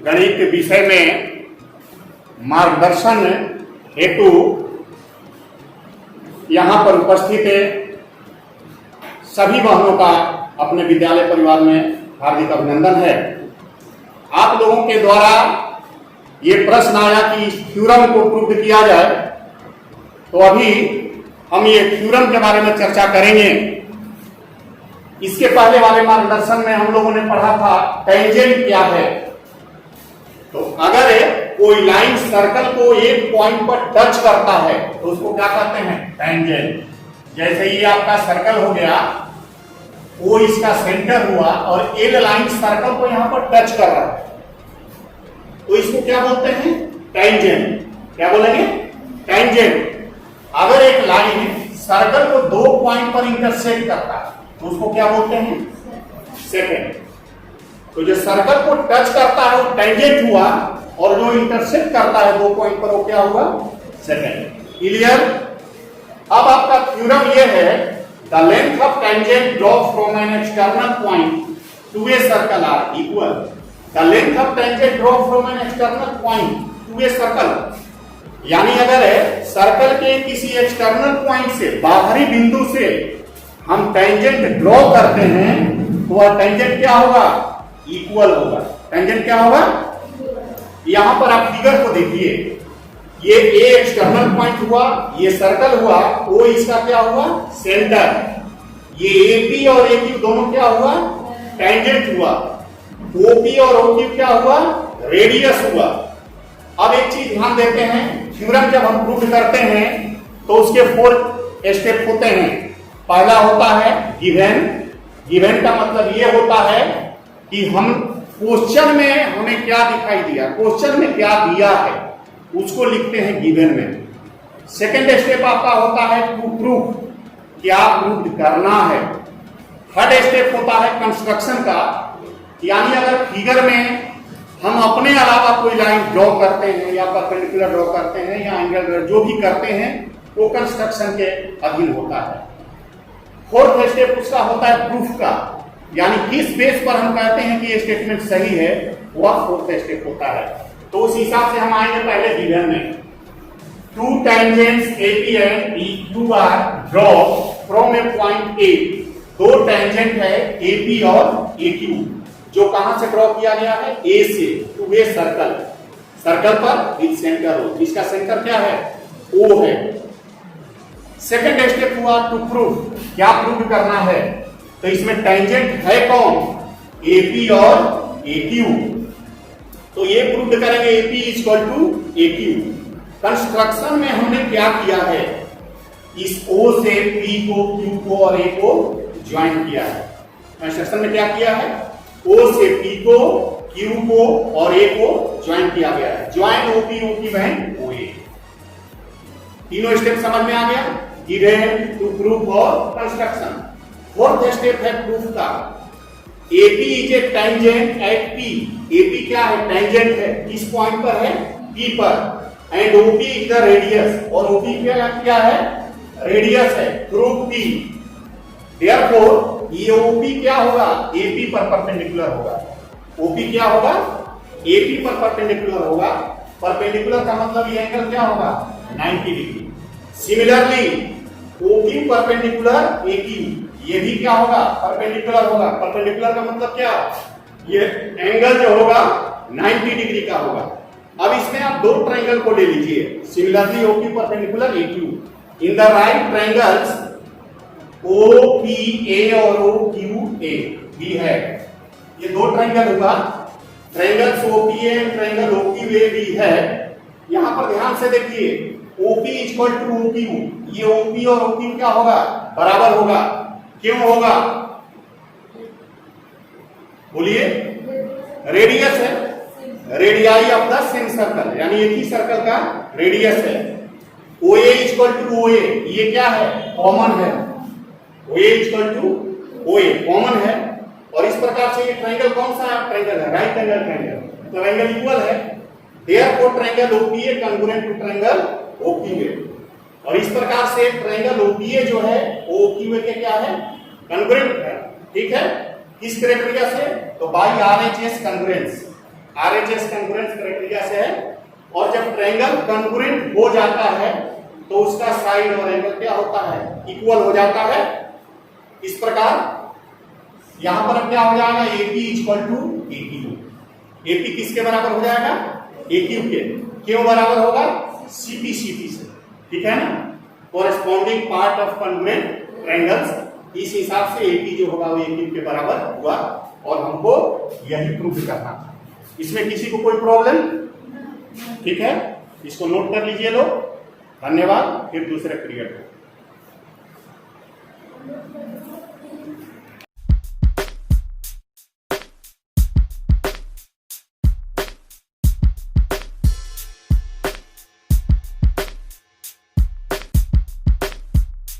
गणित विषय में मार्गदर्शन हेतु यहाँ पर उपस्थित सभी बहनों का अपने विद्यालय परिवार में हार्दिक अभिनंदन है। आप लोगों के द्वारा ये प्रश्न आया कि इस थ्योरम को प्रूव किया जाए, तो अभी हम ये थ्योरम के बारे में चर्चा करेंगे। इसके पहले वाले मार्गदर्शन में हम लोगों ने पढ़ा था टेंजेंट क्या है। तो अगर कोई लाइन सर्कल को एक पॉइंट पर टच करता है तो उसको क्या कहते हैं? टेंजेंट। जैसे ये आपका सर्कल हो गया, वो इसका सेंटर हुआ और एल लाइन सर्कल को यहां पर टच कर रहा है, तो इसको क्या बोलते हैं? टेंजेंट। क्या बोलेंगे? टेंजेंट। अगर एक लाइन सर्कल को दो पॉइंट पर इंटरसेक्ट करता है तो उसको क्या बोलते हैं? सेकेंड। तो जो सर्कल को टच करता है वो टेंजेंट हुआ, और जो इंटरसेक्ट करता है दो पॉइंट पर वो क्या हुआ? सेकेंड। क्लियर? अब आपका थ्योरम ये है, the length of tangent drop from an external point to a circle are equal the length of tangent drop from an external point to a circle. यानी अगर सर्कल के किसी एक्सटर्नल पॉइंट से, बाहरी बिंदु से हम टेंजेंट ड्रॉ करते हैं तो वह टेंजेंट क्या होगा? इक्वल होगा। टेंजेंट क्या होगा? यहां पर आप फिगर को देखिए, ये ए एक्सटर्नल पॉइंट हुआ, ये सर्कल हुआ, ओ इसका क्या हुआ? सेंटर। ये एपी और एक्यू दोनों क्या हुआ? टेंजेंट हुआ। ओपी और ओक्यू क्या हुआ? रेडियस हुआ। अब एक चीज ध्यान देते हैं, थ्योरम जब हम प्रूव करते हैं तो उसके 4 स्टेप होते हैं। पहला होता है गिवन। गिवन का मतलब ये होता है कि हम क्वेश्चन में हमें क्या दिखाई दिया, क्वेश्चन में क्या दिया है, उसको लिखते हैं गिवन में। सेकंड स्टेप आपका होता है टू प्रूफ, क्या प्रूव करना है। थर्ड स्टेप होता है कंस्ट्रक्शन का, यानी अगर फिगर में हम अपने अलावा कोई लाइन ड्रॉ करते हैं या परपेंडिकुलर ड्रॉ करते हैं या एंगल जो भी करते हैं वो कंस्ट्रक्शन के अधीन होता है। फोर्थ स्टेप उसका होता है प्रूफ का, यानी किस बेस पर हम कहते हैं कि ये स्टेटमेंट सही है, वह फोर्थ स्टेप होता है। तो उस हिसाब से हम आएंगे पहले गिवन में। Two tangents AP and EQ are draw from a point A. दो टेंजेंट है एपी और EQ, जो कहां से ड्रॉ किया गया है? ए से टू ए सर्कल। सर्कल पर विद सेंटर हो, इसका सेंटर क्या है? ओ है। सेकंड स्टेप हुआ टू प्रूफ, क्या प्रूव करना है। तो इसमें टेंजेंट है कौन? एपी और EQ। तो ये प्रूव करेंगे AP is equal to EQ। Construction में हमने क्या किया है? इस O से P को, Q को और A को ज्वाइन किया है। कंस्ट्रक्शन में क्या किया है? O से P को, Q को और A को ज्वाइन किया गया है। ज्वाइन OP, OP में OA। तीनों स्टेप समझ में आ गया? गिवन, टू प्रूफ और कंस्ट्रक्शन। फोर्थ स्टेप है प्रूफ का। AP is a tangent at P। AP क्या है? टेंजेंट है। किस पॉइंट पर है? P पर। And OP is the radius, और OP क्या है? रेडियस है थ्रू P। देयरफॉर ये OP क्या होगा? AP पर परपेंडिकुलर होगा। OP क्या होगा? AP पर परपेंडिकुलर होगा। परपेंडिकुलर का मतलब ये एंगल क्या होगा? 90 degree. Similarly OQ perpendicular AQ, ये भी क्या होगा? परपेंडिकुलर होगा। परपेंडिकुलर का मतलब क्या? ये एंगल जो होगा 90 डिग्री का होगा। अब इसमें आप दो ट्रायंगल को ले लीजिए, similarly OQ perpendicular AQ। In the right triangles OPA और OQA भी है। ये दो ट्रायंगल होगा, triangles OPA and triangle OQA भी है। यहां पर ध्यान से देखिए, OP इक्वल टू OQ। ये OP और OQ क्या होगा? बराबर होगा। क्यों होगा? बोलिए। रेडियस है, radii of the same circle, यानी एक ही सर्कल का रेडियस है। OA इक्वल टू OA, ये क्या है? कॉमन है। OA equal to OA common है, और इस प्रकार से ये ट्रायंगल कौन सा ट्रायंगल है? Right angle triangle. तो एंगल इक्वल है, therefore triangle OPA congruent to triangle OQA। और इस प्रकार से ट्रायंगल OPA जो है OQA के क्या है? कांग्रुएंट है। ठीक है? किस क्राइटेरिया से? तो बाय RHS कांग्रुएंस। RHS कंग्रुएंस क्राइटेरिया से है। और जब ट्रायंगल कंग्रुएंट हो जाता है तो उसका साइड और एंगल क्या होता है, इक्वल हो जाता है। इस प्रकार यहां पर अब क्या हो जाएगा, AP equal to AQ। AP किसके बराबर हो जाएगा, AQ के। क्यों बराबर होगा, CP CP से, ठीक है ना, corresponding part of congruent triangles. इस हिसाब से AP जो होगा वो AQ के बराबर हुआ और हमको यही प्रूफ करना था। इसमें किसी को कोई प्रॉब्लम, ठीक है, इसको नोट कर लीजिए लोग। धन्यवाद, फिर दूसरे पीरियड।